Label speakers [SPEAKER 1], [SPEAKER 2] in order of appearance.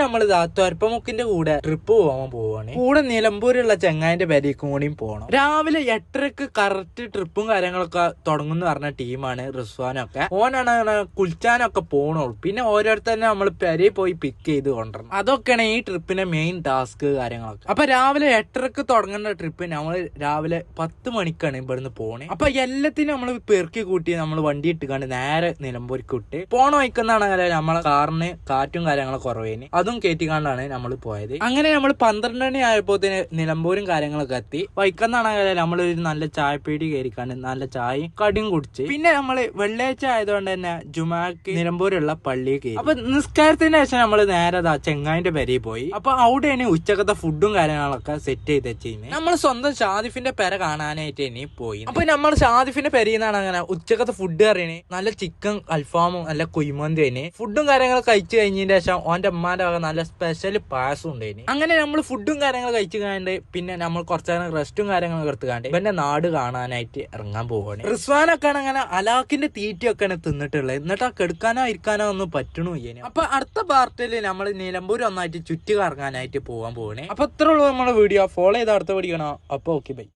[SPEAKER 1] നമ്മൾ തൊരപ്പമുക്കിന്റെ കൂടെ ട്രിപ്പ് പോകാൻ പോവാണ്. കൂടെ നിലമ്പൂരുള്ള ചെങ്ങായിന്റെ പെരേക്കും കൂടിയും പോകണം. രാവിലെ 8:30 കറക്റ്റ് ട്രിപ്പും കാര്യങ്ങളൊക്കെ തുടങ്ങുന്ന പറഞ്ഞ ടീമാണ് റിസ്വാനൊക്കെ. ഓനാണ് കുളിച്ചാനൊക്കെ പോണുള്ളൂ. പിന്നെ ഓരോരുത്തരെ നമ്മൾ പെരയിൽ പോയി പിക്ക് ചെയ്ത് കൊണ്ടുവരണം. അതൊക്കെയാണ് ഈ ട്രിപ്പിന്റെ മെയിൻ ടാസ്ക് കാര്യങ്ങളൊക്കെ. അപ്പൊ രാവിലെ 8:30 തുടങ്ങുന്ന ട്രിപ്പ് നമ്മൾ രാവിലെ 10 മണിക്കാണ് ഇവിടുന്ന് പോണേ. അപ്പൊ എല്ലാത്തിനും നമ്മൾ പെറുക്കി കൂട്ടി നമ്മൾ വണ്ടി ഇട്ടുകൊണ്ട് നേരെ നിലമ്പൂർക്ക് വിട്ട് പോണ വയ്ക്കുന്നതാണ് നമ്മളെ കാറിന് കാറ്റും കാര്യങ്ങളൊക്കെ കുറവേന്. അതും കയറ്റിക്കാണ്ടാണ് നമ്മൾ പോയത്. അങ്ങനെ നമ്മൾ 12 മണി ആയപ്പോ നിലമ്പൂരും കാര്യങ്ങളൊക്കെ എത്തി. വൈക്കുന്നാണെങ്കിൽ നമ്മളൊരു നല്ല ചായപ്പീടി കയറിക്കാണ്ട് നല്ല ചായയും കടിയും കുടിച്ച് പിന്നെ നമ്മള് വെള്ളിയാഴ്ച ആയതുകൊണ്ട് തന്നെ ജുമാക്ക് നിലമ്പൂരുള്ള പള്ളിയിൽ കയറി. അപ്പൊ നിസ്കാരത്തിന് ശേഷം നമ്മൾ നേരെ ചെങ്ങായിന്റെ പെരയിൽ പോയി. അപ്പൊ അവിടെയാണ് ഉച്ചക്കത്തെ ഫുഡും കാര്യങ്ങളൊക്കെ സെറ്റ് ചെയ്ത് വെച്ചിരുന്നത്. നമ്മൾ സ്വന്തം ഷാദിഫിന്റെ പെര കാണാനായിട്ട് ഇനി പോയി. അപ്പൊ നമ്മൾ ഷാദിഫിന്റെ പെരയിന്നാണ് അങ്ങനെ ഉച്ചക്കത്തെ ഫുഡ് അറിയണേ. നല്ല ചിക്കൻ അൽഫാമും നല്ല കുയ്മന്തി തന്നെ. ഫുഡും കാര്യങ്ങളും കഴിച്ചു കഴിഞ്ഞതിന് ശേഷം ഓന്റെ അമ്മാന്റെ വക നല്ല സ്പെഷ്യൽ പായസം ഉണ്ടായിന്. അങ്ങനെ നമ്മൾ ഫുഡും കാര്യങ്ങളും കഴിച്ചു കഴിഞ്ഞ് പിന്നെ നമ്മൾ കുറച്ചു നേരം റെസ്റ്റും കാര്യങ്ങളൊക്കെ എടുത്തുകാണ്ട് ഇവന്റെ നാട് കാണാനായിട്ട് ഇറങ്ങാൻ പോവാണ്. റിസ്വാനൊക്കെ അങ്ങനെ അലാക്കിന്റെ തീറ്റയൊക്കെയാണ് തിന്നിട്ടുള്ളത്. എന്നിട്ട് ആ കെടുക്കാനോ ഇരിക്കാനോ ഒന്നും പറ്റണു ഇയ്യന്. അപ്പൊ അടുത്ത പാർട്ടിൽ നമ്മൾ നിലമ്പൂർ ഒന്നായിട്ട് ചുറ്റി കറങ്ങാനായിട്ട് പോകാൻ പോവാണ്. അപ്പൊ ഇത്ര ഉള്ളൂ നമ്മുടെ വീഡിയോ. ഫോളോ ചെയ്ത് അടുത്ത വീഡിയോ കാണാം. അപ്പൊ ഓക്കെ ബൈ.